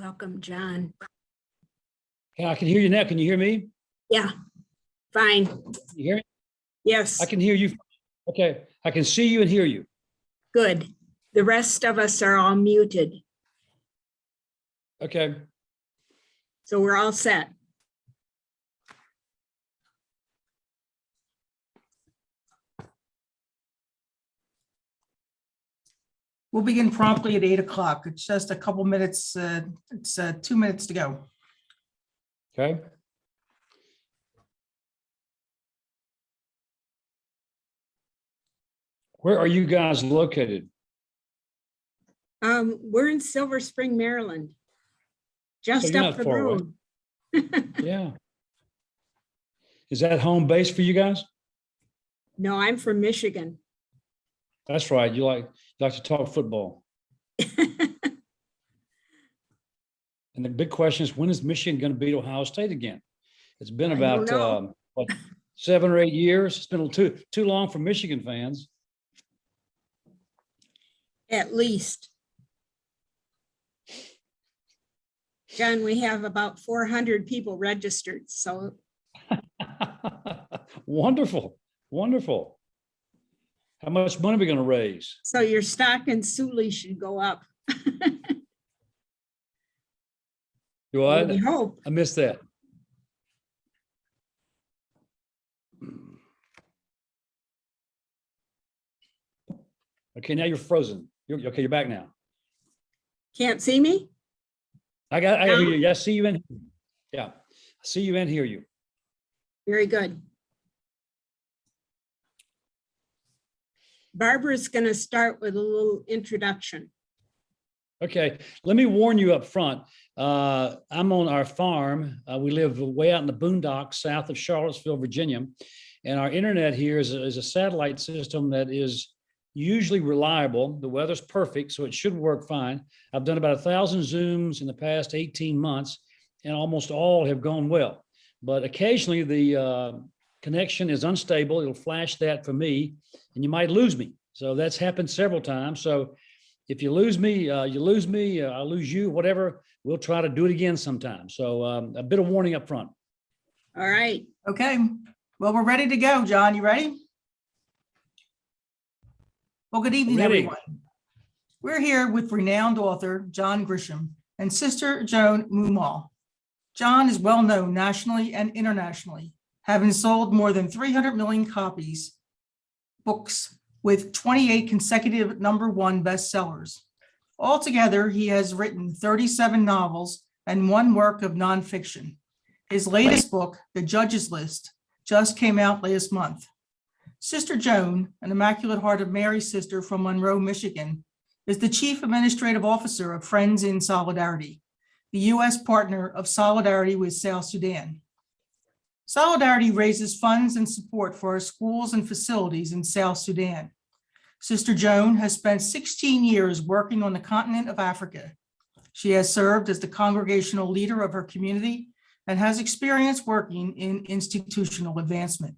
Welcome, John. Yeah, I can hear you now. Can you hear me? Yeah, fine. You hear me? Yes, I can hear you. Okay, I can see you and hear you. good. The rest of us are all muted, Okay. so we're all set. We'll begin promptly at 8 o'clock. It's just a couple minutes, it's 2 minutes to go. Okay. Where are you guys located? We're in Silver Spring, Maryland, So just you're up not the far away. road. Yeah. Is that home base for you guys? No, I'm from Michigan. That's right. You like to talk football. And the big question is, when is Michigan going to beat Ohio State again? It's been I don't about know. what, 7 or 8 years. It's been too long for Michigan fans. At least. John, we have about 400 people registered, so Wonderful, wonderful. How much money are we going to raise? your stock in Sooley should go up. Do I? We hope. I missed that. Okay, now you're frozen. Okay, you're back now. Can't see me? I hear you. Yeah, I see you and yeah, I see you and hear you. Very good. Barbara's going to start with a little introduction. Okay, let me warn you up front. I'm on our farm. We live way out in the boondocks south of Charlottesville, Virginia. And our internet here is a satellite system that is usually reliable. The weather's perfect, so it should work fine. I've done about 1,000 Zooms in the past 18 months, and almost all have gone well. But occasionally the connection is unstable. It'll flash that for me, and you might lose me. So that's happened several times. So if you lose me, you lose me, I'll lose you, whatever. We'll try to do it again sometime. So a bit of warning up front. All right. Okay, well, we're ready to go. John, you ready? Well, good evening, Ready. everyone. We're here with renowned author John Grisham and Sister Joan Mumaw. John is well known nationally and internationally, having sold more than 300 million copies, books with 28 consecutive #1 bestsellers. Altogether, he has written 37 novels and 1 work of nonfiction. His latest book, The Judge's List, just came out last month. Sister Joan, an Immaculate Heart of Mary sister from Monroe, Michigan, is the Chief Administrative Officer of Friends in Solidarity, the U.S. partner of Solidarity with South Sudan. Solidarity raises funds and support for our schools and facilities in South Sudan. Sister Joan has spent 16 years working on the continent of Africa. She has served as the congregational leader of her community and has experience working in institutional advancement.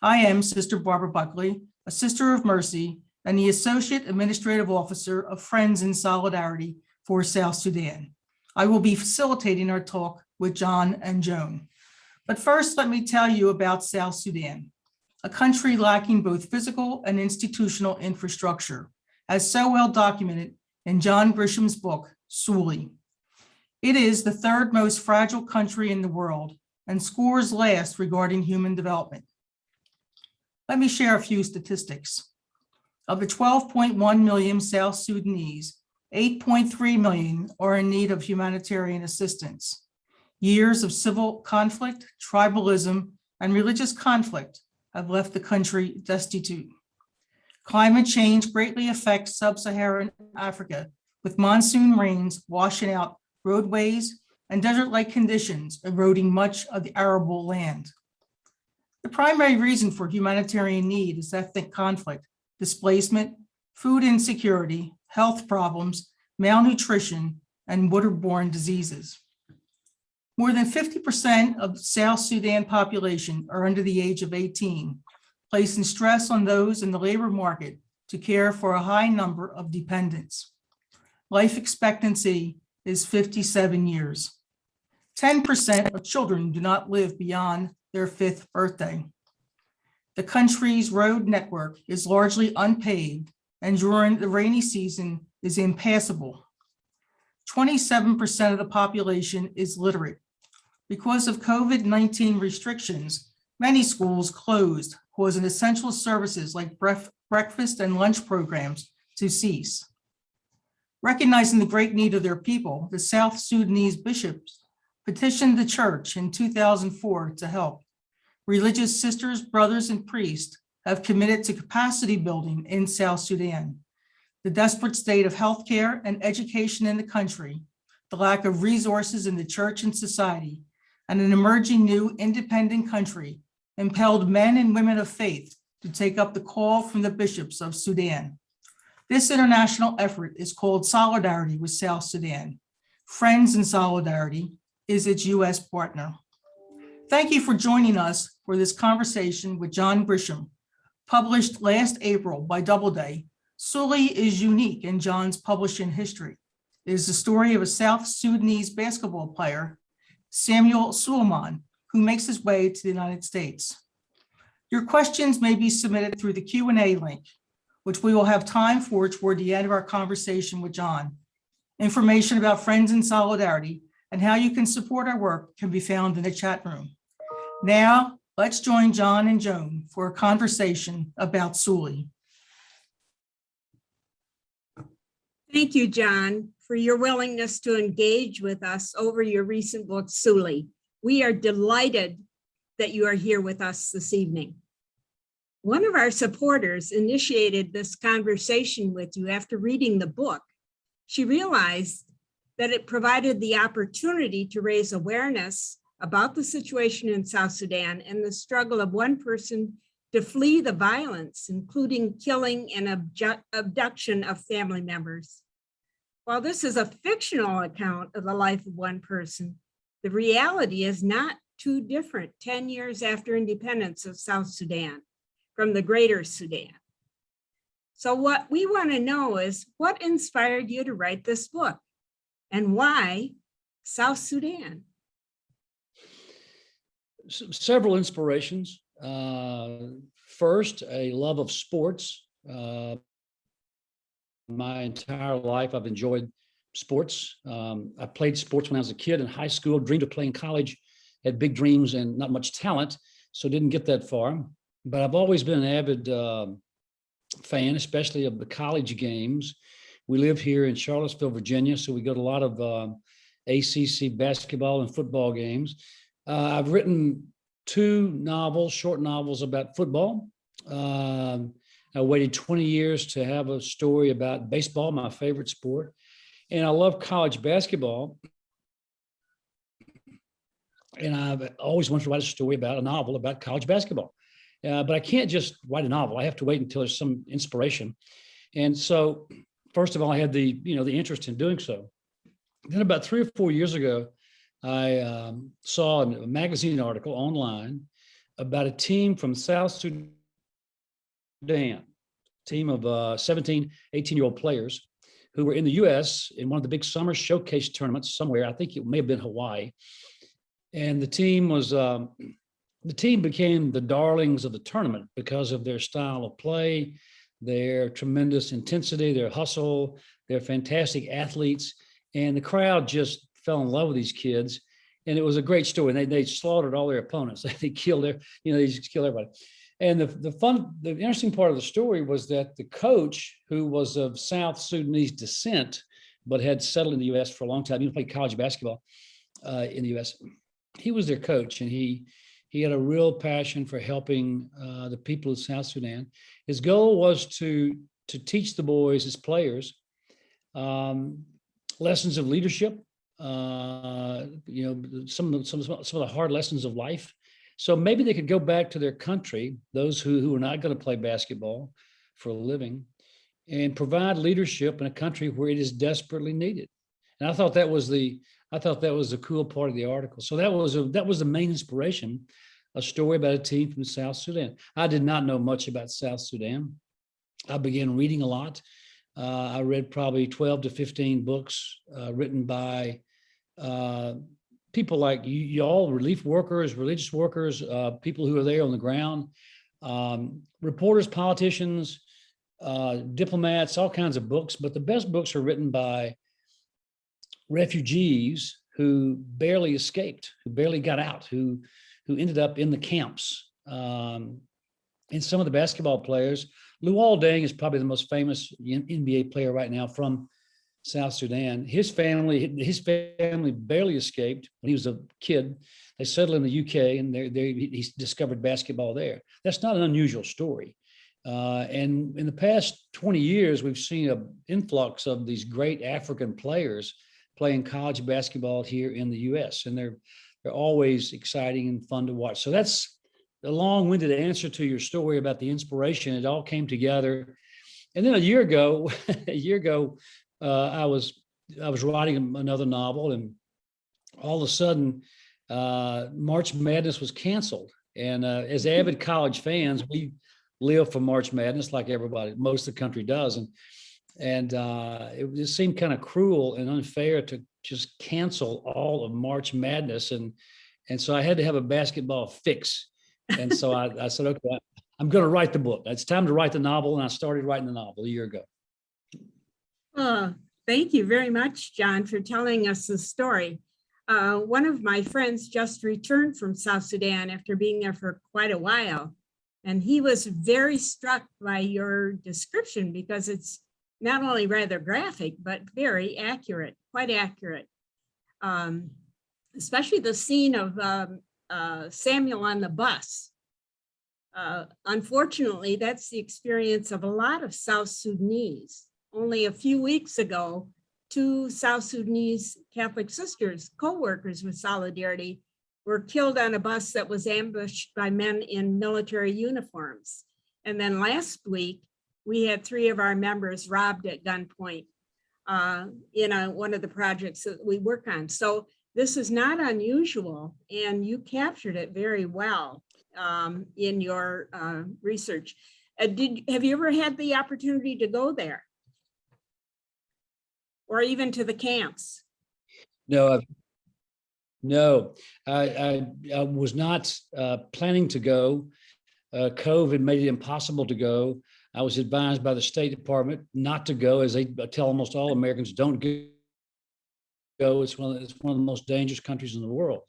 I am Sister Barbara Buckley, a Sister of Mercy and the Associate Administrative Officer of Friends in Solidarity for South Sudan. I will be facilitating our talk with John and Joan. But first, let me tell you about South Sudan, a country lacking both physical and institutional infrastructure, as so well documented in John Grisham's book, Sooley. It is the 3rd most fragile country in the world and scores last regarding human development. Let me share a few statistics. Of the 12.1 million South Sudanese, 8.3 million are in need of humanitarian assistance. Years of civil conflict, tribalism, and religious conflict have left the country destitute. Climate change greatly affects sub-Saharan Africa, with monsoon rains washing out roadways and desert-like conditions eroding much of the arable land. The primary reason for humanitarian need is ethnic conflict, displacement, food insecurity, health problems, malnutrition, and waterborne diseases. More than 50% of South Sudan population are under the age of 18, placing stress on those in the labor market to care for a high number of dependents. Life expectancy is 57 years. 10% of children do not live beyond their 5th birthday. The country's road network is largely unpaved and during the rainy season is impassable. 27% of the population is literate. Because of COVID-19 restrictions, many schools closed, causing essential services like breakfast and lunch programs to cease. Recognizing the great need of their people, the South Sudanese bishops petitioned the church in 2004 to help. Religious sisters, brothers, and priests have committed to capacity building in South Sudan. The desperate state of healthcare and education in the country, the lack of resources in the church and society, and an emerging new independent country impelled men and women of faith to take up the call from the bishops of Sudan. This international effort is called Solidarity with South Sudan. Friends in Solidarity is its U.S. partner. Thank you for joining us for this conversation with John Grisham, published last April by Doubleday. Sooley is unique in John's publishing history. It is the story of a South Sudanese basketball player, Samuel Suleiman, who makes his way to the United States. Your questions may be submitted through the Q&A link, which we will have time for toward the end of our conversation with John. Information about Friends in Solidarity and how you can support our work can be found in the chat room. Now, let's join John and Joan for a conversation about Sooley. Thank you, John, for your willingness to engage with us over your recent book, Sooley. We are delighted that you are here with us this evening. One of our supporters initiated this conversation with you after reading the book. She realized that it provided the opportunity to raise awareness about the situation in South Sudan and the struggle of one person to flee the violence, including killing and abduction of family members. While this is a fictional account of the life of one person, the reality is not too different 10 years after independence of South Sudan from the Greater Sudan. So what we want to know is what inspired you to write this book and why South Sudan? Several inspirations. First, a love of sports. My entire life, I've enjoyed sports. I played sports when I was a kid in high school, dreamed of playing college, had big dreams and not much talent, so didn't get that far. But I've always been an avid fan, especially of the college games. We live here in Charlottesville, Virginia, so we go to a lot of ACC basketball and football games. I've written 2 novels, short novels about football. I waited 20 years to have a story about baseball, my favorite sport. And I love college basketball. And I've always wanted to write a story about a novel about college basketball. But I can't just write a novel. I have to wait until there's some inspiration. And so, first of all, I had the interest in doing so. Then about 3 or 4 years ago, I saw a magazine article online about a team from South Sudan, team of 17, 18-year-old players who were in the U.S. in one of the big summer showcase tournaments somewhere. I think it may have been Hawaii. And the team became the darlings of the tournament because of their style of play, their tremendous intensity, their hustle, their fantastic athletes. And the crowd just fell in love with these kids. And it was a great story. And they slaughtered all their opponents. They killed they just killed everybody. And the interesting part of the story was that the coach, who was of South Sudanese descent, but had settled in the U.S. for a long time, he played college basketball in the U.S. He was their coach, and he had a real passion for helping the people of South Sudan. His goal was to teach the boys as players lessons of leadership, some of the hard lessons of life. So maybe they could go back to their country, those who are not going to play basketball for a living, and provide leadership in a country where it is desperately needed. And I thought that was the cool part of the article. So that was the main inspiration, a story about a team from South Sudan. I did not know much about South Sudan. I began reading a lot. I read probably 12 to 15 books written by people like y'all, relief workers, religious workers, people who are there on the ground, reporters, politicians, diplomats, all kinds of books. But the best books are written by refugees who barely escaped, who barely got out, who ended up in the camps. And some of the basketball players, Luol Deng is probably the most famous NBA player right now from South Sudan. His family barely escaped when he was a kid. They settled in the UK, and he discovered basketball there. That's not an unusual story. And in the past 20 years, we've seen an influx of these great African players playing college basketball here in the US, and they're always exciting and fun to watch. So that's a long-winded answer to your story about the inspiration. It all came together. And then a year ago, I was writing another novel, and all of a sudden, March Madness was canceled. And as avid college fans, we live for March Madness like everybody, most of the country does. And it just seemed kind of cruel and unfair to just cancel all of March Madness. And so I had to have a basketball fix. And so I said, okay, I'm going to write the book. It's time to write the novel. And I started writing the novel a year ago. Thank you very much, John, for telling us the story. One of my friends just returned from South Sudan after being there for quite a while. And he was very struck by your description because it's not only rather graphic, but very accurate, quite accurate. Especially the scene of Samuel on the bus. Unfortunately, that's the experience of a lot of South Sudanese. Only a few weeks ago, 2 South Sudanese Catholic sisters, co-workers with Solidarity, were killed on a bus that was ambushed by men in military uniforms. And then last week, we had 3 of our members robbed at gunpoint in one of the projects that we work on. So this is not unusual, and you captured it very well in your research. Have you ever had the opportunity to go there? Or even to the camps? No, I was not planning to go. COVID made it impossible to go. I was advised by the State Department not to go, as they tell almost all Americans, don't go. It's one of the most dangerous countries in the world.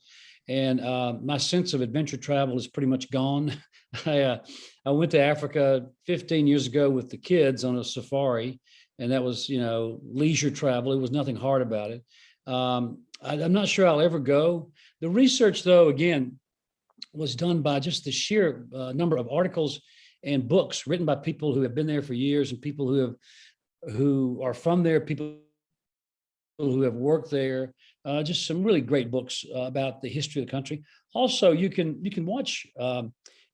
And my sense of adventure travel is pretty much gone. I went to Africa 15 years ago with the kids on a safari, and that was, leisure travel. It was nothing hard about it. I'm not sure I'll ever go. The research, though, again, was done by just the sheer number of articles and books written by people who have been there for years, and people who are from there, people who have worked there. Just some really great books about the history of the country. Also, you can watch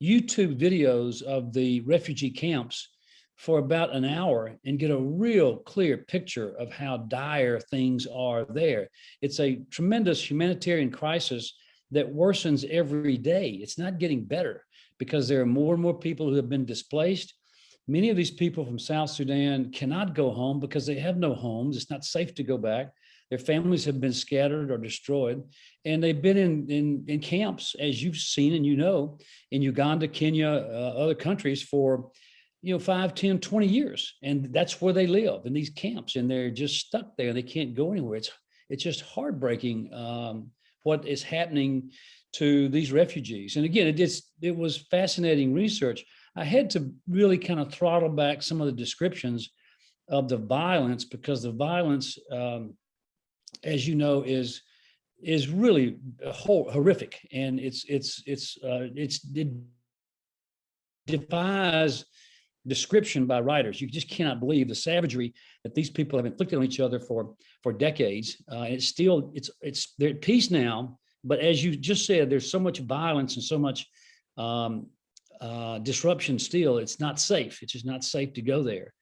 YouTube videos of the refugee camps for about an hour and get a real clear picture of how dire things are there. It's a tremendous humanitarian crisis that worsens every day. It's not getting better because there are more and more people who have been displaced. Many of these people from South Sudan cannot go home because they have no homes. It's not safe to go back. Their families have been scattered or destroyed, and they've been in camps, as you've seen and in Uganda, Kenya, other countries for 5, 10, 20 years. And that's where they live, in these camps, and they're just stuck there. They can't go anywhere. It's just heartbreaking what is happening to these refugees. And again, it was fascinating research. I had to really kind of throttle back some of the descriptions of the violence, because the violence, as you know, is really horrific, and it defies description by writers. You just cannot believe the savagery that these people have inflicted on each other for decades. It's they're at peace now, but as you just said, there's so much violence and so much disruption still. It's not safe. It's just not safe to go there.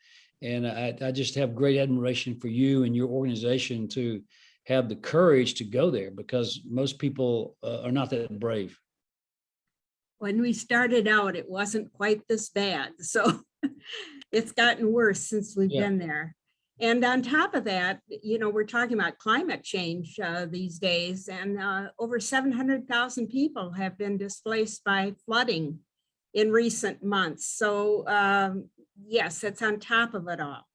And I just have great admiration for you and your organization to have the courage to go there, because most people are not that brave. When we started out, it wasn't quite this bad. So it's gotten worse since we've been there. And on top of that, we're talking about climate change these days, and over 700,000 people have been displaced by flooding in recent months. So yes, it's on top of it all.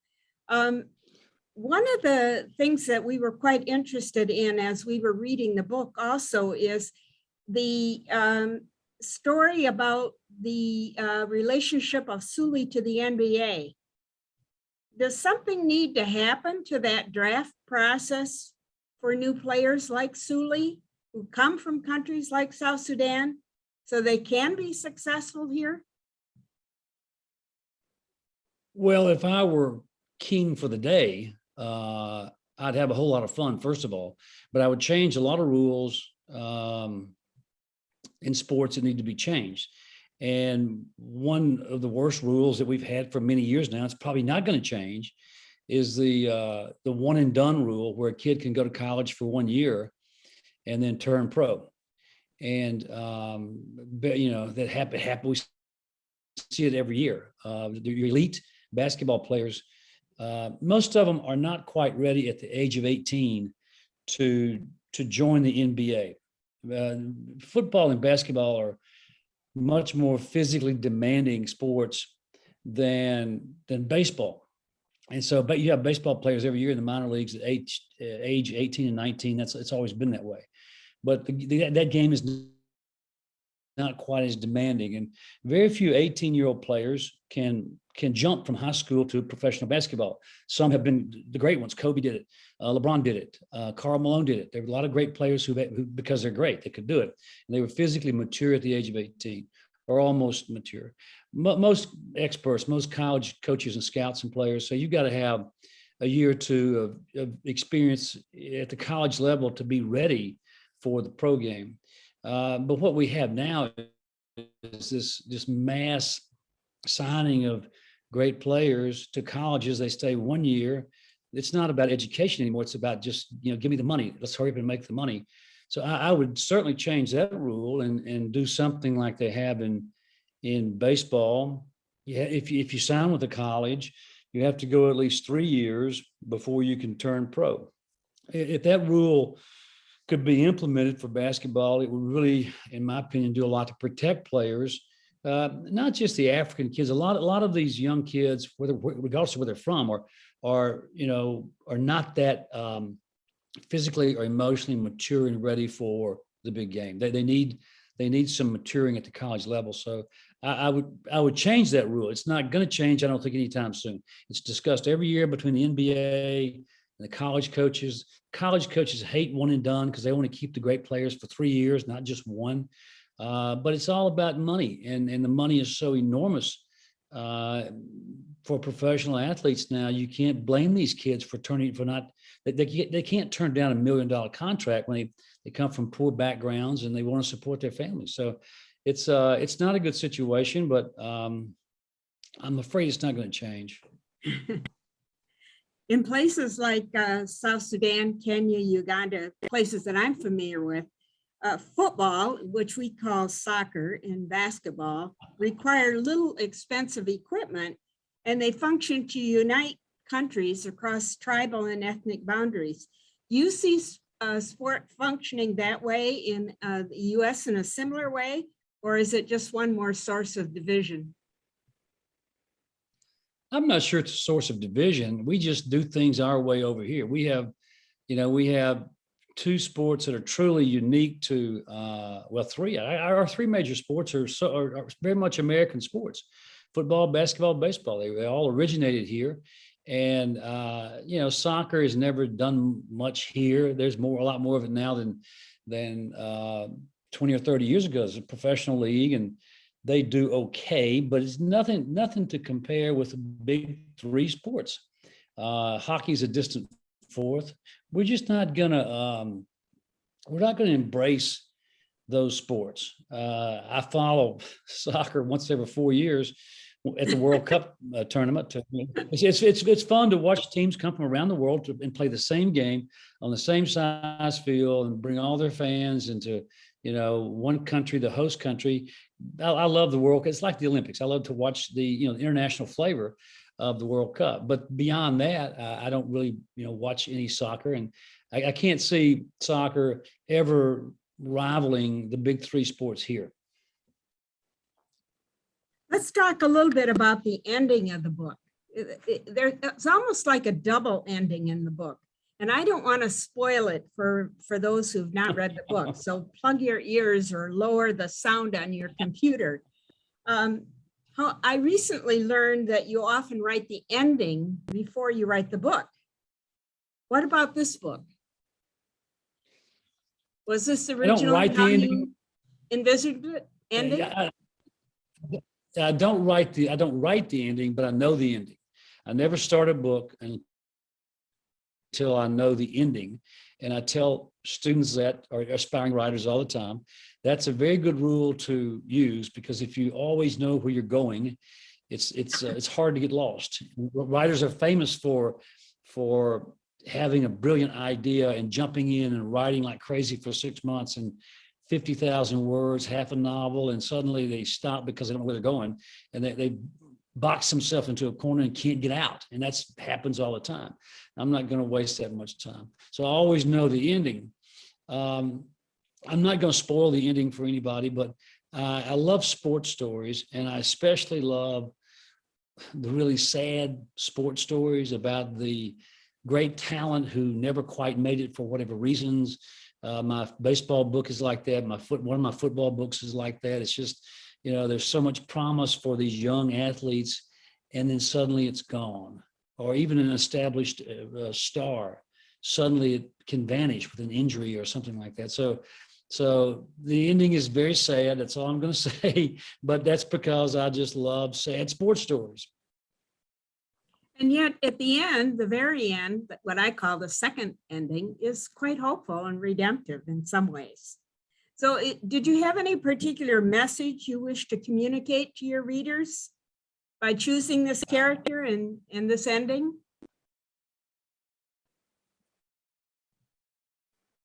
One of the things that we were quite interested in as we were reading the book also is the story about the relationship of Sooley to the NBA. Does something need to happen to that draft process for new players like Sooley who come from countries like South Sudan so they can be successful here? Well, if I were king for the day, I'd have a whole lot of fun, first of all, but I would change a lot of rules in sports that need to be changed. And one of the worst rules that we've had for many years now, it's probably not going to change, is the one and done rule, where a kid can go to college for 1 year and then turn pro. And that happen. We see it every year. The elite basketball players, most of them are not quite ready at the age of 18 to join the NBA. Football and basketball are much more physically demanding sports than baseball. And so, but you have baseball players every year in the minor leagues at age 18 and 19. It's always been that way. But that game is not quite as demanding, and very few 18-year-old players can jump from high school to professional basketball. Some have been the great ones. Kobe did it. LeBron did it. Karl Malone did it. There were a lot of great players who, because they're great, they could do it. And they were physically mature at the age of 18 or almost mature. Most experts, most college coaches and scouts and players say you've got to have a year or two of experience at the college level to be ready for the pro game. But what we have now is this mass signing of great players to colleges. They stay 1 year. It's not about education anymore. It's about just, give me the money. Let's hurry up and make the money. So I would certainly change that rule and do something like they have in baseball. Yeah, if you sign with a college, you have to go at least 3 years before you can turn pro. If that rule could be implemented for basketball, it would really, in my opinion, do a lot to protect players, not just the African kids. A lot of these young kids, regardless of where they're from, are not that physically or emotionally mature and ready for the big game. They need some maturing at the college level. So I would change that rule. It's not going to change, I don't think, anytime soon. It's discussed every year between the NBA and the college coaches. College coaches hate one and done because they want to keep the great players for 3 years, not just one. But it's all about money, and the money is so enormous for professional athletes now. You can't blame these kids for they can't turn down $1 million contract when they come from poor backgrounds and they want to support their families. So it's not a good situation, but I'm afraid it's not going to change. In places like South Sudan, Kenya, Uganda, places that I'm familiar with, football, which we call soccer, and basketball, require little expensive equipment, and they function to unite countries across tribal and ethnic boundaries. Do you see sport functioning that way in the US in a similar way, or is it just one more source of division? I'm not sure it's a source of division. We just do things our way over here. We have two sports that are truly unique to, three. Our three major sports are very much American sports: football, basketball, baseball. They all originated here. And, soccer has never done much here. There's a lot more of it now than 20 or 30 years ago. It's a professional league, and they do okay, but it's nothing to compare with the big three sports. Hockey's a distant fourth. We're just not gonna embrace those sports. I follow soccer once every 4 years at the World Cup tournament. It's fun to watch teams come from around the world and play the same game on the same size field and bring all their fans into one country, the host country. I love the World Cup. It's like the Olympics. I love to watch the international flavor. of the World Cup. But beyond that, I don't really, watch any soccer, and I can't see soccer ever rivaling the big three sports here. Let's talk a little bit about the ending of the book. It's almost like a double ending in the book. And I don't want to spoil it for those who've not read the book. So plug your ears or lower the sound on your computer. I recently learned that you often write the ending before you write the book. What about this book? Was this originally how you envisioned it ending? I don't write the ending, but I know the ending. I never start a book until I know the ending. And I tell students that, or aspiring writers all the time, that's a very good rule to use, because if you always know where you're going, it's hard to get lost. Writers are famous for having a brilliant idea and jumping in and writing like crazy for 6 months and 50,000 words, half a novel, and suddenly they stop because they don't know where they're going, and they box themselves into a corner and can't get out. And that happens all the time. I'm not going to waste that much time. So I always know the ending. I'm not going to spoil the ending for anybody, but I love sports stories, and I especially love the really sad sports stories about the great talent who never quite made it for whatever reasons. My baseball book is like that. One of my football books is like that. It's just, there's so much promise for these young athletes, and then suddenly it's gone. Or even an established star, suddenly it can vanish with an injury or something like that. So the ending is very sad. That's all I'm going to say. But that's because I just love sad sports stories. And yet at the end, the very end, what I call the second ending, is quite hopeful and redemptive in some ways. So did you have any particular message you wish to communicate to your readers by choosing this character and this ending?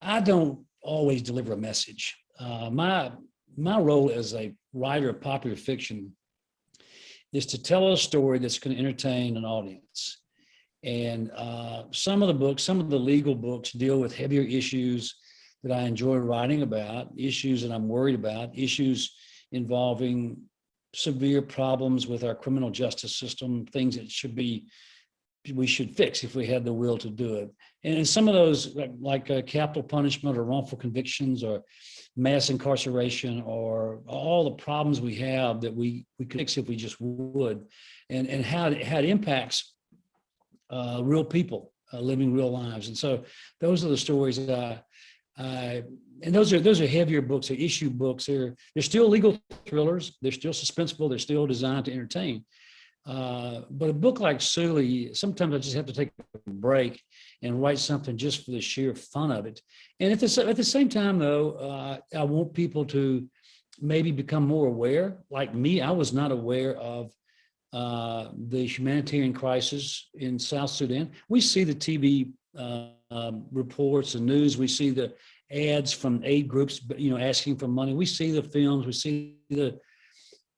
I don't always deliver a message. My role as a writer of popular fiction is to tell a story that's going to entertain an audience. And some of the legal books deal with heavier issues that I enjoy writing about, issues that I'm worried about, issues involving severe problems with our criminal justice system, things that we should fix if we had the will to do it. And some of those, like capital punishment or wrongful convictions or mass incarceration, or all the problems we have that we could fix if we just would, and how it impacts real people living real lives. And so those are the stories that and those are heavier books, they're issue books. They're still legal thrillers. They're still suspenseful. They're still designed to entertain. But a book like Sooley, sometimes I just have to take a break and write something just for the sheer fun of it. And at the same time, though, I want people to maybe become more aware. Like me, I was not aware of the humanitarian crisis in South Sudan. We see the TV reports, the news. We see the ads from aid groups, asking for money. We see the films. We see the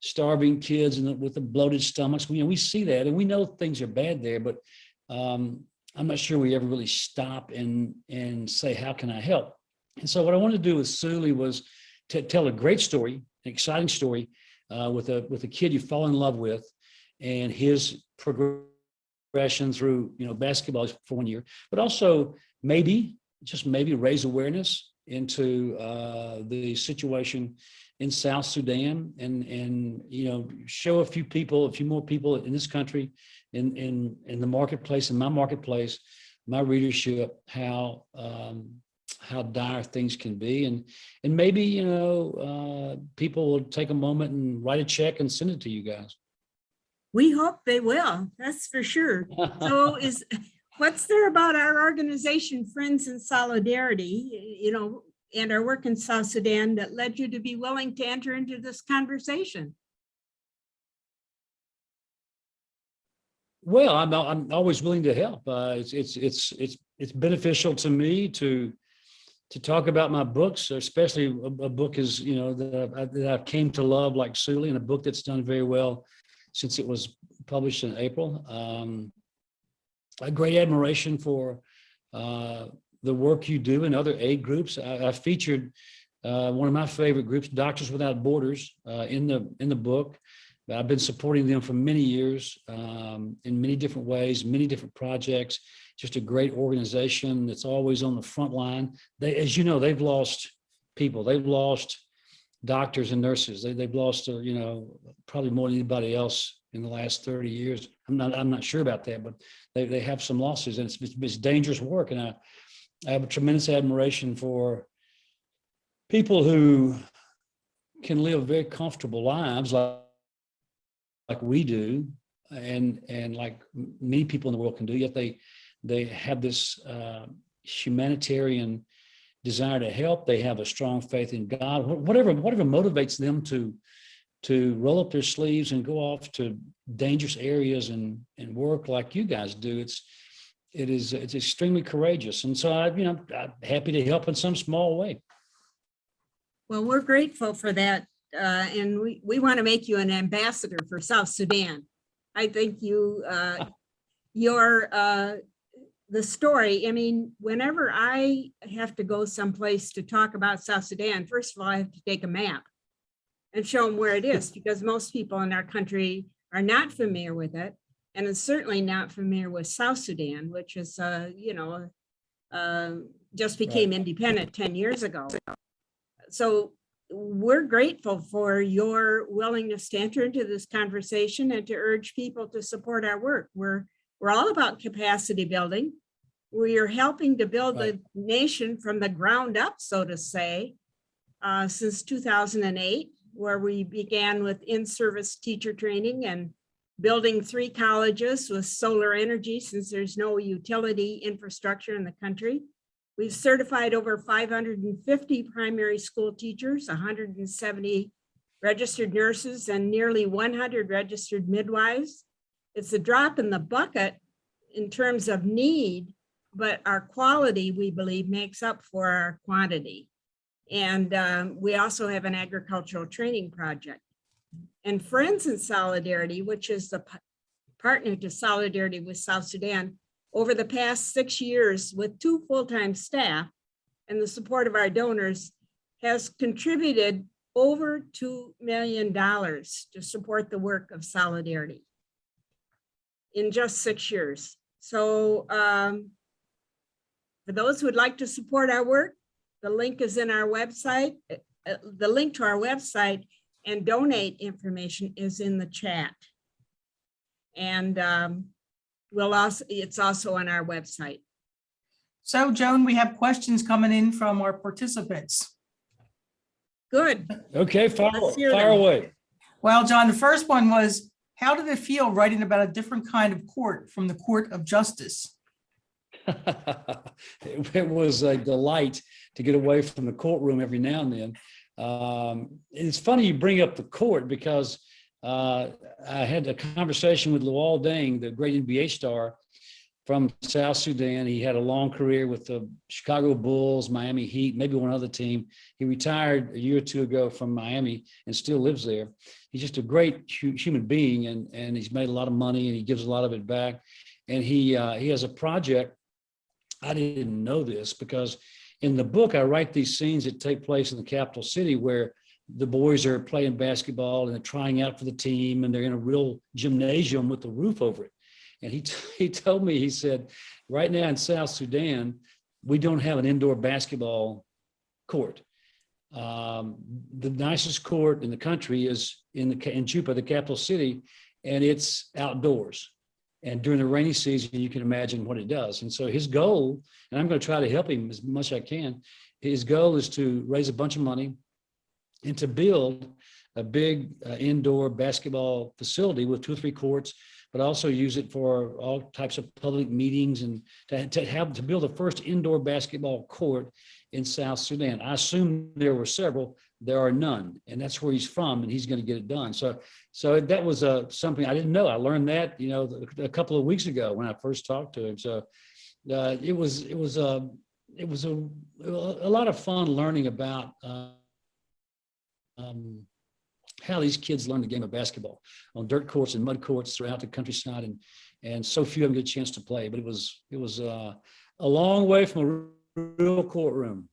starving kids with the bloated stomachs. We see that, and we know things are bad there. But I'm not sure we ever really stop and say, how can I help? And so what I wanted to do with Sooley was to tell a great story, an exciting story with a kid you fall in love with, and his progression through basketball for 1 year, but also just maybe raise awareness into the situation in South Sudan, and show a few more people in this country, in the marketplace, in my marketplace, my readership, how dire things can be, and maybe people will take a moment and write a check and send it to you guys. We hope they will, that's for sure. So what's there about our organization, Friends in Solidarity, and our work in South Sudan that led you to be willing to enter into this conversation? Well, I'm always willing to help. It's beneficial to me to talk about my books, especially a book that I came to love, like Sooley, and a book that's done very well since it was published in April. A great admiration for the work you do in other aid groups. I featured one of my favorite groups, Doctors Without Borders, in the book. I've been supporting them for many years in many different ways, many different projects. Just a great organization that's always on the front line. They, as you know, they've lost people. They've lost doctors and nurses. They've lost, probably more than anybody else in the last 30 years. I'm not sure about that, but they have some losses, and it's dangerous work. And I have a tremendous admiration for people who can live very comfortable lives like we do, and like many people in the world can do, yet they have this humanitarian desire to help. They have a strong faith in God. Whatever motivates them to roll up their sleeves and go off to dangerous areas and work like you guys do. It's extremely courageous. And so I'm happy to help in some small way. Well, we're grateful for that. And we want to make you an ambassador for South Sudan. I think the story, I mean, whenever I have to go someplace to talk about South Sudan, first of all, I have to take a map and show them where it is, because most people in our country are not familiar with it. And it's certainly not familiar with South Sudan, which is, just became independent 10 years ago. So we're grateful for your willingness to enter into this conversation and to urge people to support our work. We're all about capacity building. We are helping to build the nation from the ground up, so to say, since 2008, where we began with in-service teacher training and building 3 colleges with solar energy, since there's no utility infrastructure in the country. We've certified over 550 primary school teachers, 170 registered nurses, and nearly 100 registered midwives. It's a drop in the bucket in terms of need, but our quality, we believe, makes up for our quantity. And we also have an agricultural training project. And Friends in Solidarity, which is the partner to Solidarity with South Sudan, over the past 6 years with 2 full-time staff and the support of our donors, has contributed over $2 million to support the work of Solidarity in just 6 years. So for those who would like to support our work, the link is in our website. The link to our website and donate information is in the chat. And it's also on our website. So Joan, we have questions coming in from our participants. Good. Okay, fire away. Well, John, the first one was, how did it feel writing about a different kind of court from the court of justice? It was a delight to get away from the courtroom every now and then. It's funny you bring up the court, because I had a conversation with Luol Deng, the great NBA star from South Sudan. He had a long career with the Chicago Bulls, Miami Heat, maybe one other team. He retired a year or 2 ago from Miami and still lives there. He's just a great human being, and he's made a lot of money, and he gives a lot of it back. And he has a project. I didn't know this, because in the book, I write these scenes that take place in the capital city where the boys are playing basketball and they're trying out for the team, and they're in a real gymnasium with the roof over it. And he told me, he said, right now in South Sudan, we don't have an indoor basketball court. The nicest court in the country is in Juba, the capital city, and it's outdoors. And during the rainy season, you can imagine what it does. And so his goal, and I'm going to try to help him as much as I can, his goal is to raise a bunch of money and to build a big indoor basketball facility with 2 or 3 courts, but also use it for all types of public meetings, and to build the first indoor basketball court in South Sudan. I assume there were several. There are none, and that's where he's from, and he's going to get it done. So that was something I didn't know. I learned that, a couple of weeks ago when I first talked to him. So it was a lot of fun learning about how these kids learn the game of basketball on dirt courts and mud courts throughout the countryside, and so few of them get a chance to play. But it was a long way from a real courtroom.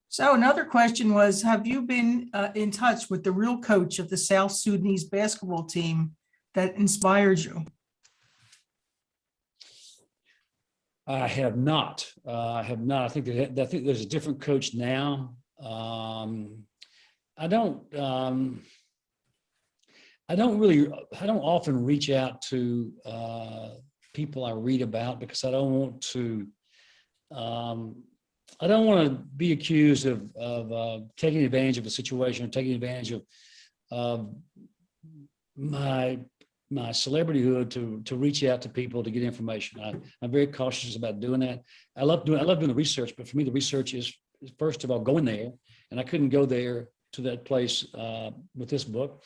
So another question was, have you been in touch with the real coach of the South Sudanese basketball team that inspired you? I have not. I have not. I think there's a different coach now. I don't often reach out to people I read about because I don't want to be accused of taking advantage of a situation or taking advantage of my celebrityhood to reach out to people to get information. I'm very cautious about doing that. I love doing the research, but for me, the research is first of all going there, and I couldn't go there to that place with this book,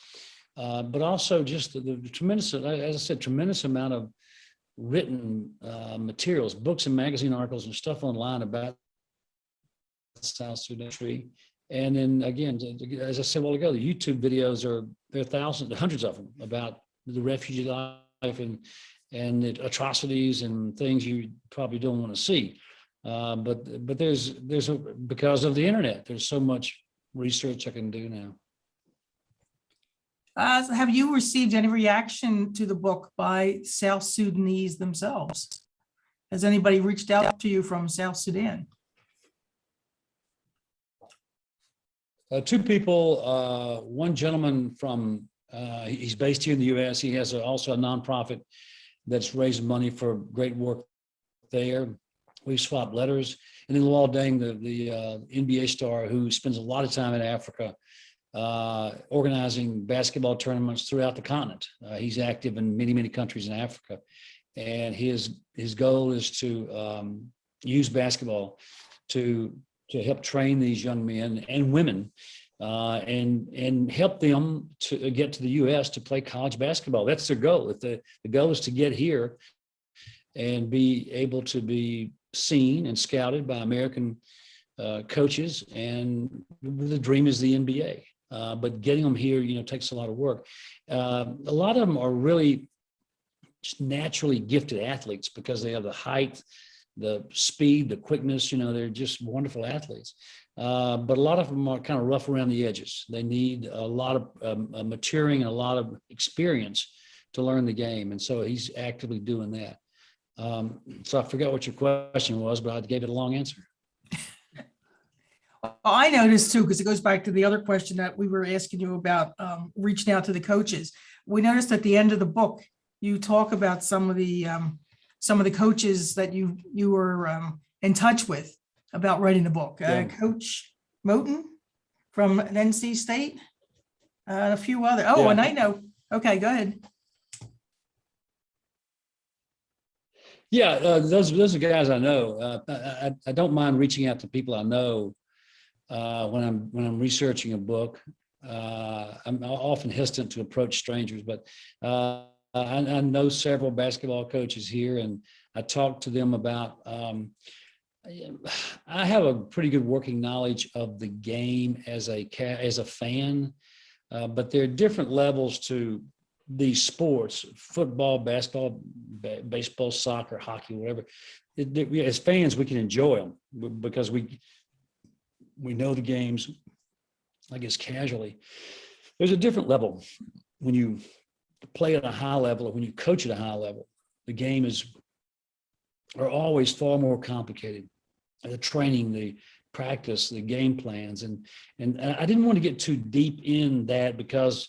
but also just the tremendous, as I said, tremendous amount of written materials, books and magazine articles and stuff online about South Sudan. And then again, as I said a while ago, the YouTube videos there are thousands, hundreds of them about the refugee life and the atrocities and things you probably don't want to see. But because of the internet, there's so much research I can do now. Have you received any reaction to the book by South Sudanese themselves? Has anybody reached out to you from South Sudan? Two people, one gentleman from, he's based here in the U.S. He has also a nonprofit that's raising money for great work there. We swapped letters. And then Lawal Deng, the NBA star who spends a lot of time in Africa organizing basketball tournaments throughout the continent. He's active in many, many countries in Africa. And his goal is to use basketball to help train these young men and women and help them to get to the U.S. to play college basketball. That's their goal. If the goal is to get here and be able to be seen and scouted by American coaches, and the dream is the NBA. But getting them here, takes a lot of work. A lot of them are really just naturally gifted athletes because they have the height, the speed, the quickness. They're just wonderful athletes. But a lot of them are kind of rough around the edges. They need a lot of maturing and a lot of experience to learn the game. And so he's actively doing that. So I forgot what your question was, but I gave it a long answer. I noticed too, because it goes back to the other question that we were asking you about reaching out to the coaches. We noticed at the end of the book, you talk about some of the coaches that you were in touch with about writing the book. Yeah. Coach Moten from NC State, a few other. Oh, Yeah. And I know. Okay, go ahead. Yeah, those are guys I know. I don't mind reaching out to people I know when I'm researching a book. I'm often hesitant to approach strangers, but I know several basketball coaches here, and I talk to them about. I have a pretty good working knowledge of the game as a fan, but there are different levels to these sports: football, basketball, baseball, soccer, hockey, whatever. As fans, we can enjoy them because we know the games, I guess, casually. There's a different level when you play at a high level or when you coach at a high level. The game are always far more complicated. The training, the practice, the game plans, and I didn't want to get too deep in that because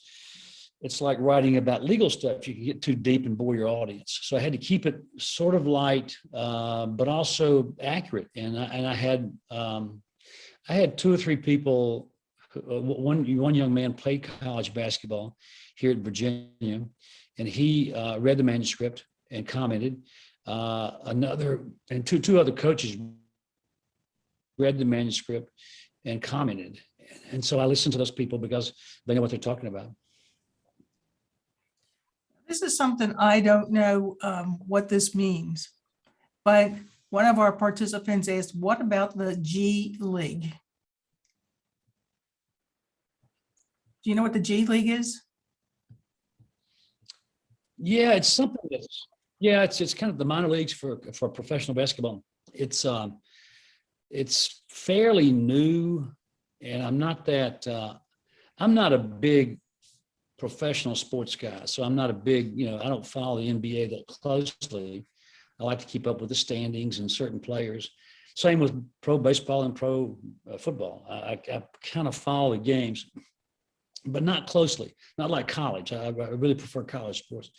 it's like writing about legal stuff. You can get too deep and bore your audience. So I had to keep it sort of light, but also accurate. And I had two or three people. One young man played college basketball here at Virginia, and he read the manuscript and commented. Two other coaches read the manuscript and commented. And so I listened to those people because they know what they're talking about. This is something I don't know what this means, but one of our participants asked, what about the G League? Do you know what the G League is? Yeah, it's something that's, yeah, it's kind of the minor leagues for professional basketball. It's fairly new, and I'm not a big professional sports guy, so I'm not a big, I don't follow the NBA that closely. I like to keep up with the standings and certain players. Same with pro baseball and pro football. I kind of follow the games, but not closely, not like college. I really prefer college sports.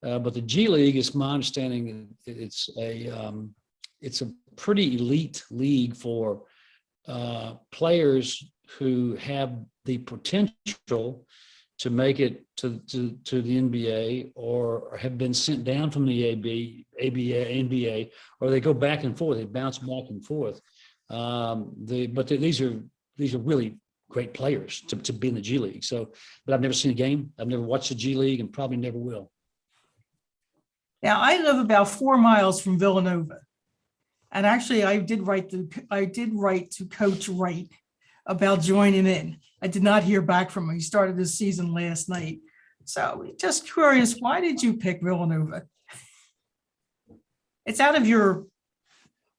But the G League, is my understanding, it's a pretty elite league for players who have the potential to make it to the NBA, or have been sent down from the NBA, or they go back and forth. They bounce back and forth. These are really great players to be in the G League. So, but I've never seen a game. I've never watched the G League, and probably never will. Now, I live about 4 miles from Villanova. And actually, I did write to Coach Wright about joining in. I did not hear back from him. He started his season last night. So just curious, why did you pick Villanova? It's out of your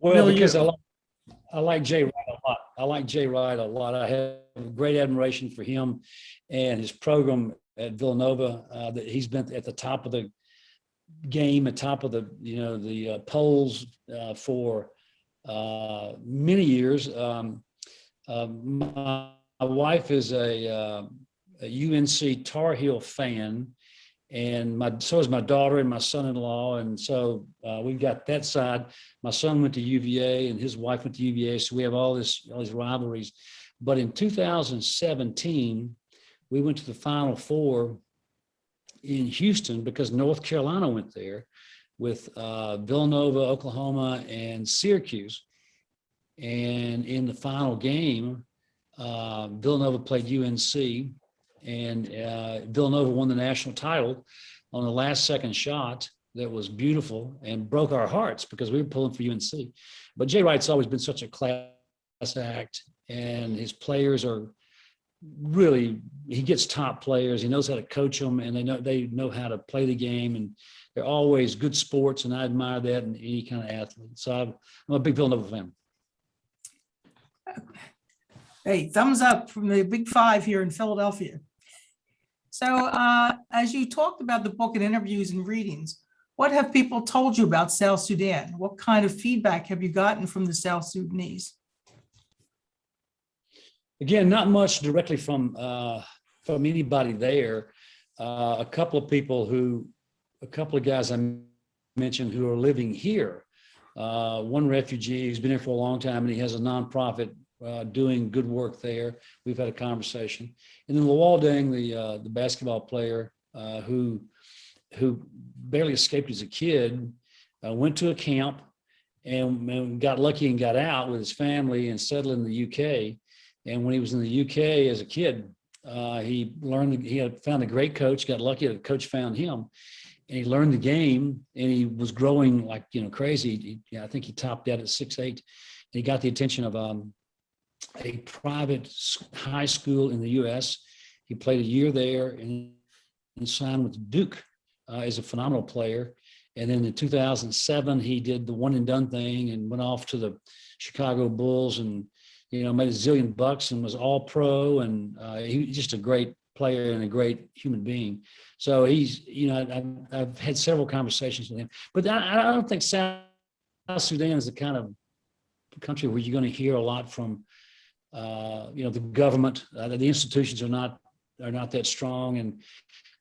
milieu. Because I like Jay Wright a lot. I have great admiration for him and his program at Villanova. That he's been at the top of the game, at top of the polls for many years. My wife is a UNC Tar Heel fan, and so is my daughter and my son-in-law, and so we've got that side. My son went to UVA, and his wife went to UVA, so we have all these rivalries. But in 2017, we went to the Final Four in Houston because North Carolina went there with Villanova, Oklahoma, and Syracuse. And in the final game, Villanova played UNC, and Villanova won the national title on the last second shot that was beautiful and broke our hearts because we were pulling for UNC. But Jay Wright's always been such a class act, and his players are really, he gets top players. He knows how to coach them, and they know how to play the game, and they're always good sports, and I admire that in any kind of athlete. So I'm a big Villanova fan. Hey, thumbs up from the Big Five here in Philadelphia. So as you talked about the book in interviews and readings, what have people told you about South Sudan? What kind of feedback have you gotten from the South Sudanese? Again, not much directly from anybody there. A couple of guys I mentioned who are living here. One refugee who's been here for a long time, and he has a nonprofit doing good work there. We've had a conversation. And then Lawal Deng, the basketball player who barely escaped as a kid, went to a camp and got lucky and got out with his family and settled in the UK. And when he was in the UK as a kid, he had found a great coach, got lucky that a coach found him, and he learned the game, and he was growing like, crazy. I think he topped out at 6'8". And he got the attention of a private high school in the US. He played a year there and signed with Duke as a phenomenal player. And then in 2007, he did the one and done thing and went off to the Chicago Bulls and, made $1 zillion and was all pro. And he was just a great player and a great human being. So he's, I've had several conversations with him, but I don't think South Sudan is the kind of country where you're going to hear a lot from, the government. The institutions are not that strong. And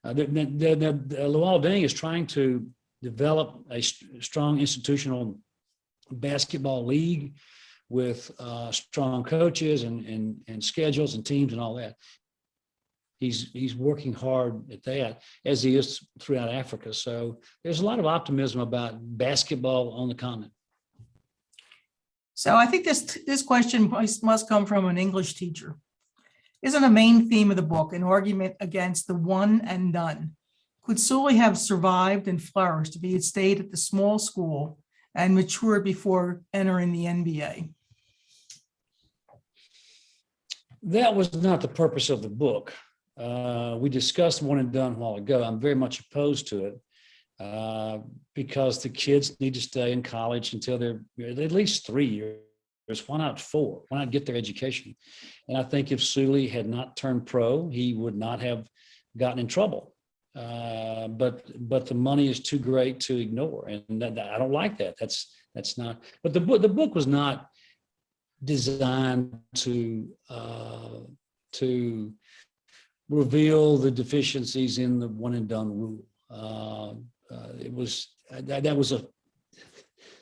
Lawal Deng is trying to develop a strong institutional basketball league with strong coaches and schedules and teams and all that. He's working hard at that, as he is throughout Africa. So there's a lot of optimism about basketball on the continent. So I think this question must come from an English teacher. Isn't a main theme of the book an argument against the one and done? Could Sooley have survived and flourished if he had stayed at the small school and matured before entering the NBA? That was not the purpose of the book. we discussed one and done a while ago. I'm very much opposed to it because the kids need to stay in college until they're at least 3 years. Why not 4? Why not get their education? And I think if Sooley had not turned pro, he would not have gotten in trouble. But the money is too great to ignore, and I don't like that. That's not. But the book was not designed to reveal the deficiencies in the one and done rule. It was that was a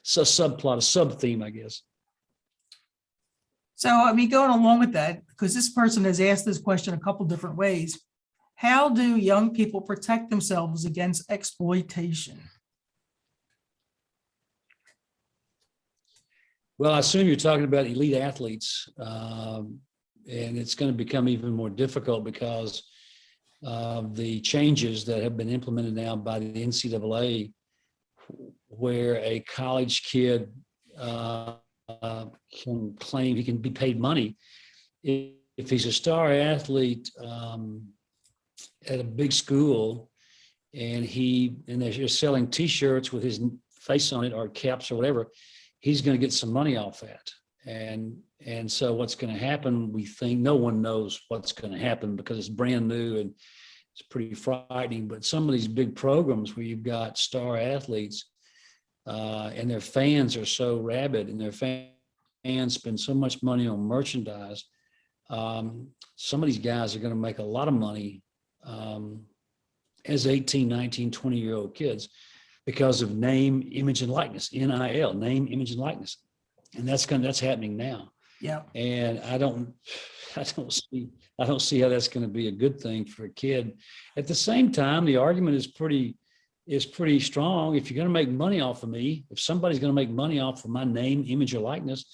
subplot, a sub theme, I guess. So, I mean, going along with that, because this person has asked this question a couple different ways, how do young people protect themselves against exploitation? Well, I assume you're talking about elite athletes, and it's going to become even more difficult because of the changes that have been implemented now by the NCAA, where a college kid can claim he can be paid money if he's a star athlete at a big school, and they're selling T-shirts with his face on it or caps or whatever. He's going to get some money off that. And so what's going to happen, we think, no one knows what's going to happen because it's brand new and it's pretty frightening. But some of these big programs where you've got star athletes and their fans are so rabid and their fans spend so much money on merchandise, some of these guys are going to make a lot of money as 18, 19, 20-year-old kids because of name, image, and likeness, NIL, name, image, and likeness. And that's happening now. Yeah. And I don't see how that's going to be a good thing for a kid. At the same time, the argument is pretty strong. If you're going to make money off of me, if somebody's going to make money off of my name, image, or likeness,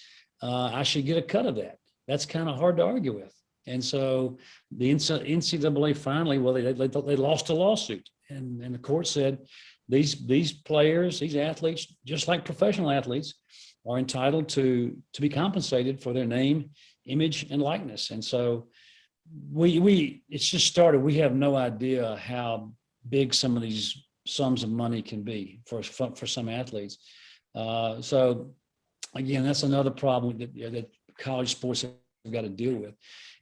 I should get a cut of that. That's kind of hard to argue with. And so the NCAA finally, well, they lost a lawsuit, and the court said these players, these athletes, just like professional athletes, are entitled to be compensated for their name, image, and likeness. And so it's just started. We have no idea how big some of these sums of money can be for some athletes. So again, that's another problem that college sports have got to deal with.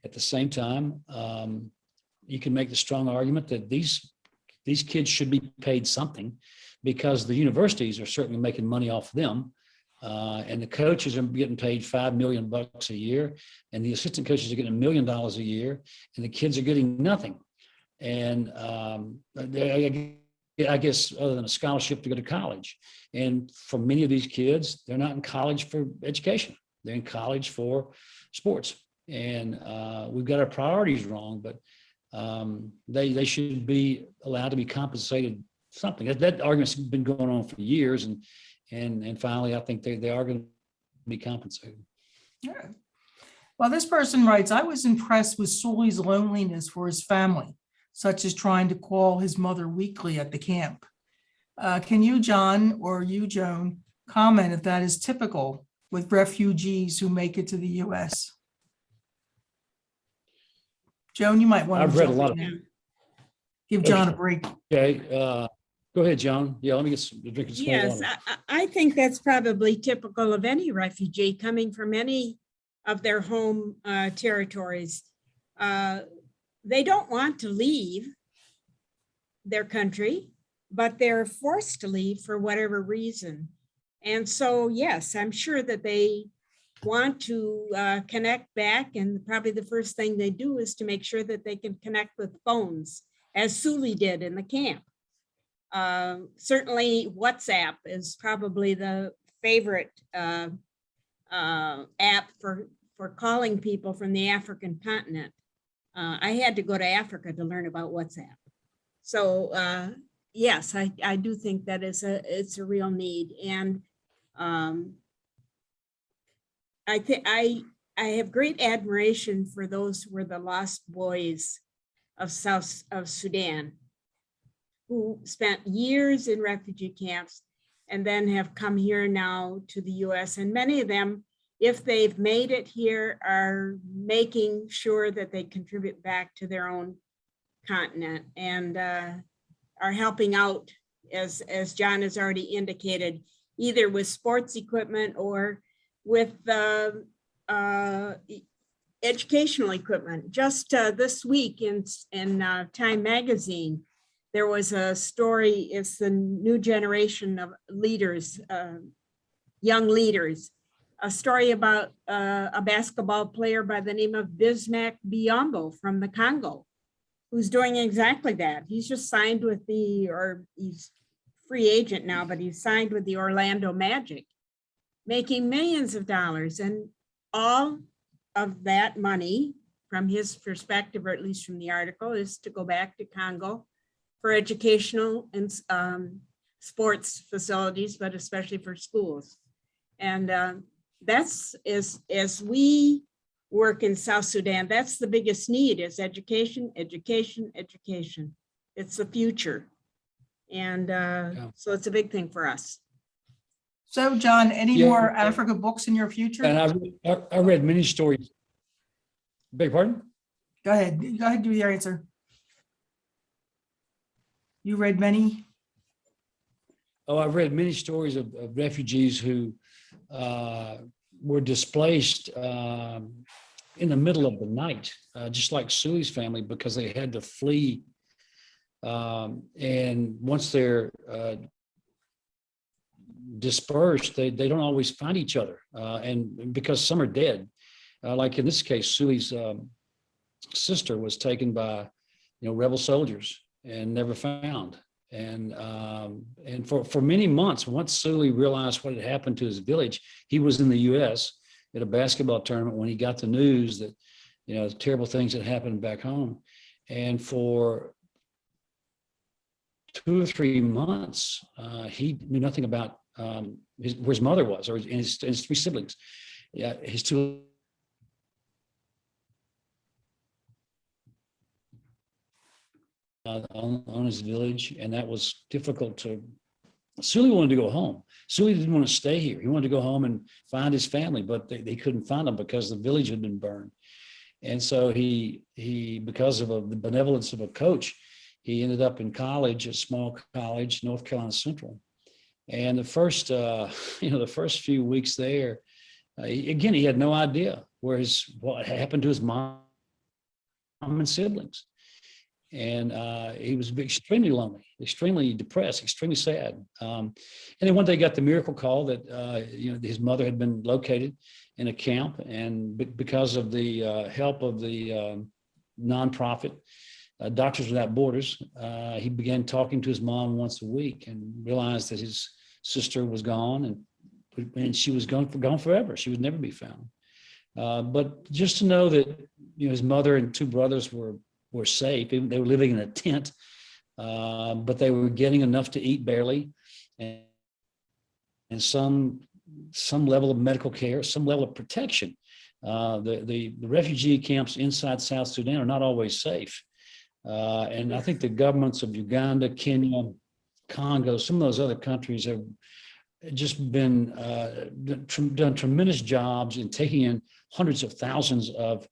At the same time, you can make the strong argument that these kids should be paid something because the universities are certainly making money off them. And the coaches are getting paid $5 million a year, and the assistant coaches are getting $1 million a year, and the kids are getting nothing. And I guess other than a scholarship to go to college. And for many of these kids, they're not in college for education. They're in college for sports. And we've got our priorities wrong, but they should be allowed to be compensated something. That argument's been going on for years, and finally, I think they are going to be compensated. Yeah. Well, this person writes, I was impressed with Sooley's loneliness for his family, such as trying to call his mother weekly at the camp. Can you, John, or you, Joan, comment if that is typical with refugees who make it to the U.S.? Joan, you might want to. I've read a lot of. Give John a break. Okay. Go ahead, John. Yeah, let me get some drinking some Yes, water. I think that's probably typical of any refugee coming from any of their home territories. They don't want to leave their country, but they're forced to leave for whatever reason. And so, yes, I'm sure that they want to connect back, and probably the first thing they do is to make sure that they can connect with phones, as Sooley did in the camp. Certainly WhatsApp is probably the favorite app for calling people from the African continent. I had to go to Africa to learn about WhatsApp. So yes, I do think that it's a real need. And I have great admiration for those who were the lost boys of South Sudan, who spent years in refugee camps and then have come here now to the US. And many of them, if they've made it here, are making sure that they contribute back to their own continent and are helping out, as John has already indicated, either with sports equipment or with educational equipment. Just this week in Time Magazine, there was a story. It's the new generation of leaders, young leaders. A story about a basketball player by the name of Bismack Biyombo from the Congo, who's doing exactly that. He's just signed with he's free agent now, but he's signed with the Orlando Magic, making millions of dollars. And all of that money, from his perspective, or at least from the article, is to go back to Congo for educational and sports facilities, but especially for schools. And that's, as we work in South Sudan, that's the biggest need, is education, education, education. It's the future. And so it's a big thing for us. So, John, any Yeah. more Africa books in your future? And I read many stories. Beg your pardon? Go ahead, do your answer. You read many? Oh, I've read many stories of refugees who were displaced in the middle of the night, just like Sooley's family, because they had to flee. And once they're dispersed, they don't always find each other. And because some are dead, like in this case, Sooley's sister was taken by, rebel soldiers and never found. And for many months, once Sooley realized what had happened to his village, he was in the U.S. at a basketball tournament when he got the news that, terrible things had happened back home. And for 2 or 3 months, he knew nothing about where his mother was, or his 3 siblings. Yeah, his 2 on his village, and that was difficult to. Sooley wanted to go home. Sooley didn't want to stay here. He wanted to go home and find his family, but they couldn't find him because the village had been burned. And so he because of the benevolence of a coach, he ended up in college, a small college, North Carolina Central. And the first few weeks there, he had no idea what happened to his mom and siblings. And he was extremely lonely, extremely depressed, extremely sad. And then one day he got the miracle call that his mother had been located in a camp, and because of the help of the nonprofit Doctors Without Borders, he began talking to his mom once a week and realized that his sister was gone, and she was gone forever. She would never be found. But just to know that his mother and 2 brothers were safe. They were living in a tent, but they were getting enough to eat barely, and some level of medical care, some level of protection. The refugee camps inside South Sudan are not always safe. And I think the governments of Uganda, Kenya, Congo, some of those other countries have just been done tremendous jobs in taking in hundreds of thousands of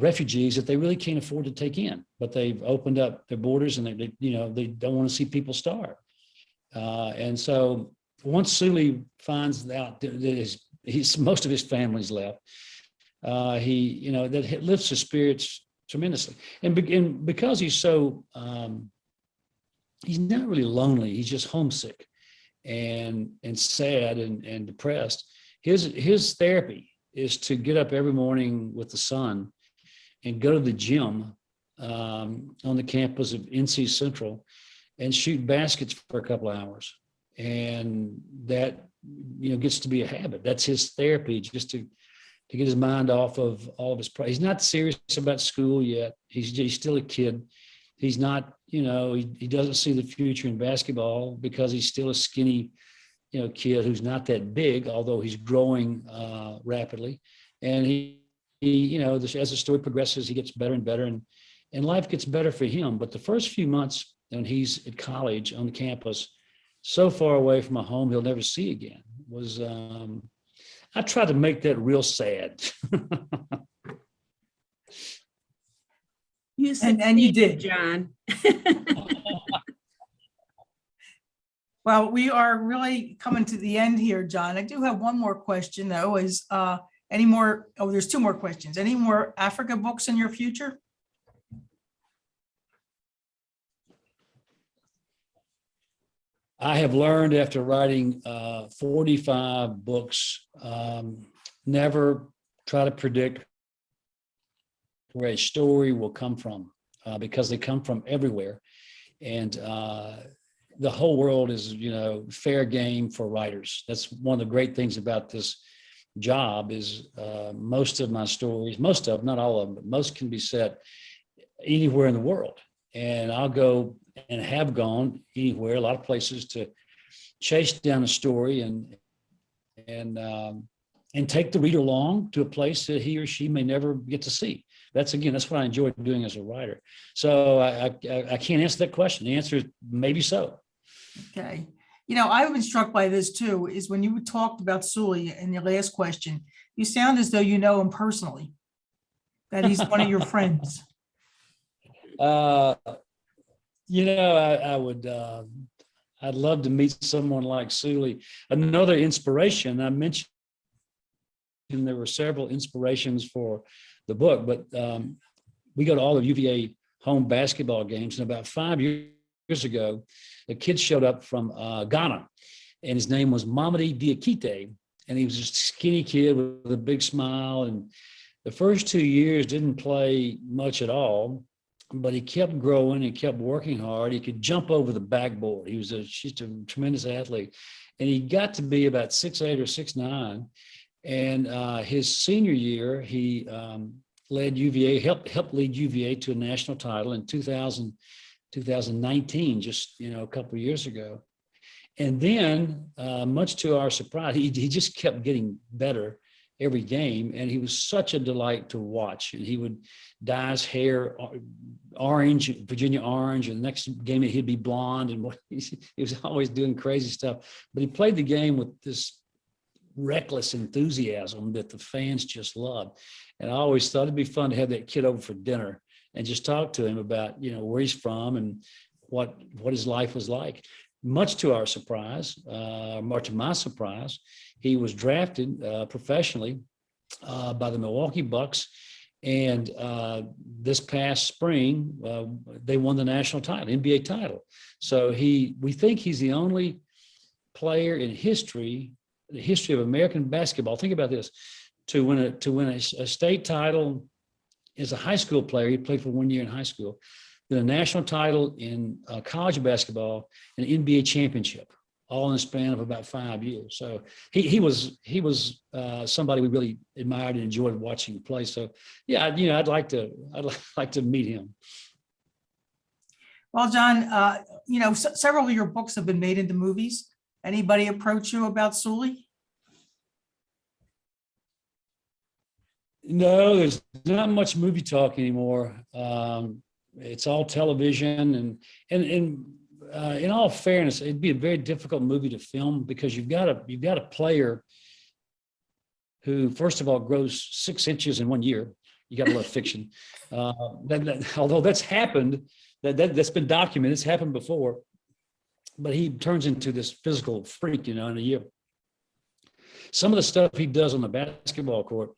refugees that they really can't afford to take in, but they've opened up their borders, and they don't want to see people starve. And so once Sooley finds out that most of his family's left, that lifts his spirits tremendously. And because he's so, he's not really lonely. He's just homesick and sad and depressed. His therapy is to get up every morning with the sun and go to the gym on the campus of NC Central and shoot baskets for a couple of hours. And that, gets to be a habit. That's his therapy, just to get his mind off of all of his problems. He's not serious about school yet. He's still a kid. He's not, he doesn't see the future in basketball because he's still a skinny, kid who's not that big, although he's growing rapidly. And he as the story progresses, he gets better and better, and life gets better for him. But the first few months when he's at college on the campus, so far away from a home he'll never see again, was, I tried to make that real sad. You And you succeeded, did. John. Well, we are really coming to the end here, John. I do have one more question though, is any more, oh, there's two more questions. Any more Africa books in your future? I have learned after writing 45 books, never try to predict where a story will come from because they come from everywhere. And the whole world is, fair game for writers. That's one of the great things about this job is most of my stories, not all of them, but most can be set anywhere in the world. And I'll go and have gone anywhere, a lot of places to chase down a story and take the reader along to a place that he or she may never get to see. That's what I enjoy doing as a writer. So I can't answer that question. The answer is maybe so. Okay. I've been struck by this too, is when you talked about Sooley in your last question, you sound as though you know him personally, that he's one of your friends. I would, I'd love to meet someone like Sooley. Another inspiration, I mentioned there were several inspirations for the book, but we go to all of UVA home basketball games. And about 5 years ago, a kid showed up from Ghana, and his name was Mamadi Diakite. And he was just a skinny kid with a big smile. And the first 2 years didn't play much at all, but he kept growing. He kept working hard. He could jump over the backboard. He was just a tremendous athlete. And he got to be about 6'8" or 6'9". And his senior year, he led UVA, helped lead UVA to a national title in 2019, just a couple of years ago. And then, much to our surprise, he just kept getting better every game, and he was such a delight to watch. And he would dye his hair orange, Virginia orange, and the next game he'd be blonde, and he was always doing crazy stuff. But he played the game with this reckless enthusiasm that the fans just loved. And I always thought it'd be fun to have that kid over for dinner and just talk to him about, where he's from and what his life was like. Much to our surprise, or to my surprise, he was drafted professionally by the Milwaukee Bucks. And this past spring, they won the national title, NBA title. So we think he's the only player in the history of American basketball. Think about this: to win a state title as a high school player. He played for 1 year in high school. Then a national title in college basketball, and an NBA championship, all in the span of about 5 years. So he was somebody we really admired and enjoyed watching play. So yeah, I'd like to meet him. Well, John, several of your books have been made into movies. Anybody approach you about Sooley? No, there's not much movie talk anymore. It's all television, and in all fairness, it'd be a very difficult movie to film because you've got a player who, first of all, grows 6 inches in 1 year. You got to love fiction. Although that's happened, that's been documented. It's happened before, but he turns into this physical freak, in a year. Some of the stuff he does on the basketball court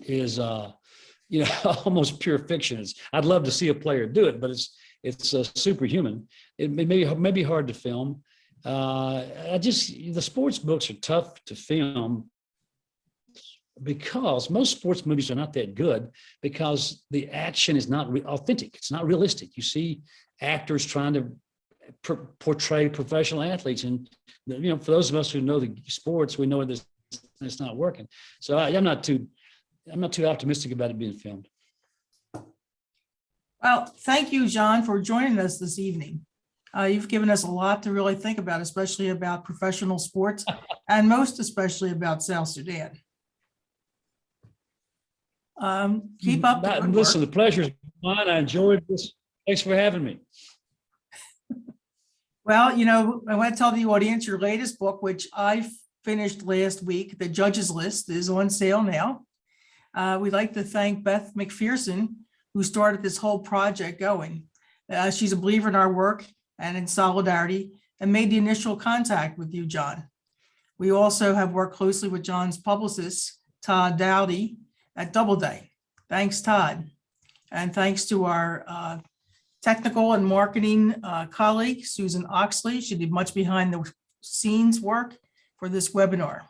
is almost pure fiction. I'd love to see a player do it, but it's superhuman. It may be hard to film. The sports books are tough to film because most sports movies are not that good because the action is not authentic. It's not realistic. You see actors trying to portray professional athletes, and for those of us who know the sports, we know this it's not working. So I'm not too optimistic about it being filmed. Well, thank you, John, for joining us this evening. You've given us a lot to really think about, especially about professional sports and most especially about South Sudan. Keep up the good Listen, work. the pleasure is mine. I enjoyed this. Thanks for having me. Well, I want to tell the audience your latest book, which I finished last week, The Judge's List, is on sale now. We'd like to thank Beth McPherson who started this whole project going. She's a believer in our work and in solidarity, and made the initial contact with you, John. We also have worked closely with John's publicist, Todd Dowdy, at Doubleday. Thanks, Todd. And thanks to our technical and marketing colleague, Susan Oxley. She did much behind the scenes work for this webinar.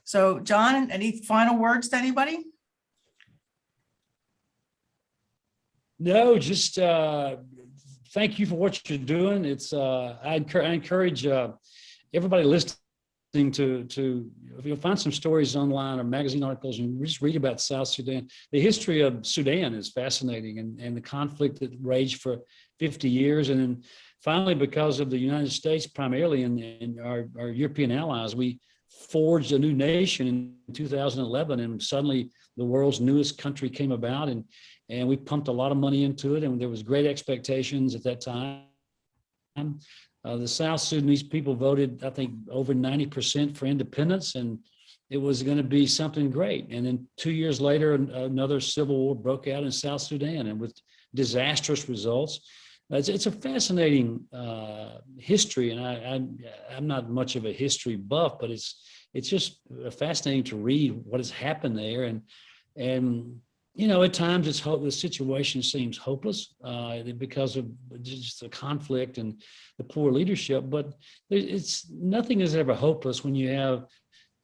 So, John, any final words to anybody? No, just thank you for what you're doing. It's I encourage everybody listening to if you'll find some stories online or magazine articles and just read about South Sudan. The history of Sudan is fascinating, and the conflict that raged for 50 years. And then finally, because of the United States primarily and our European allies, we forged a new nation in 2011, and suddenly the world's newest country came about, and we pumped a lot of money into it, and there was great expectations at that time. The South Sudanese people voted, I think, over 90% for independence, and it was going to be something great. And then 2 years later, another civil war broke out in South Sudan, and with disastrous results. It's a fascinating history, and I'm not much of a history buff, but it's just fascinating to read what has happened there. And you know, at times the situation seems hopeless because of just the conflict and the poor leadership. But nothing is ever hopeless when you have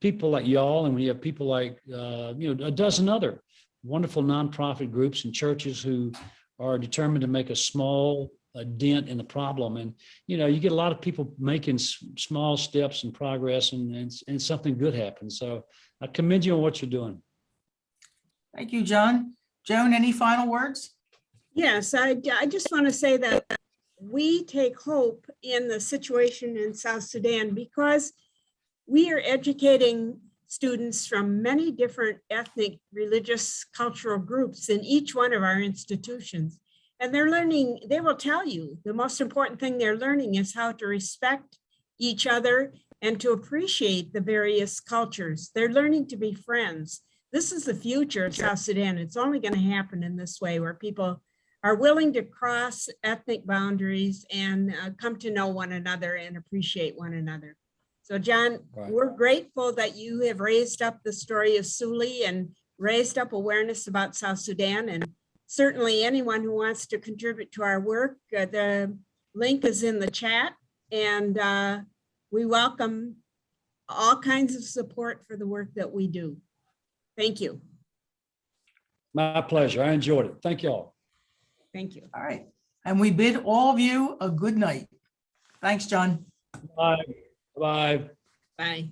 people like y'all, and when you have people like a dozen other wonderful nonprofit groups and churches who are determined to make a small dent in the problem. And you get a lot of people making small steps and progress, and something good happens. So I commend you on what you're doing. Thank you, John. Joan, any final words? Yes, I just want to say that we take hope in the situation in South Sudan because we are educating students from many different ethnic, religious, cultural groups in each one of our institutions. And they're learning, they will tell you, the most important thing they're learning is how to respect each other and to appreciate the various cultures. They're learning to be friends. This is the future of South Sudan. It's only going to happen in this way, where people are willing to cross ethnic boundaries and come to know one another and appreciate one another. So, John, Right. We're grateful that you have raised up the story of Sooley and raised up awareness about South Sudan. And certainly anyone who wants to contribute to our work, the link is in the chat. And we welcome all kinds of support for the work that we do. Thank you. My pleasure. I enjoyed it. Thank you all. Thank you. All right. And we bid all of you a good night. Thanks, John. Bye. Bye. Bye.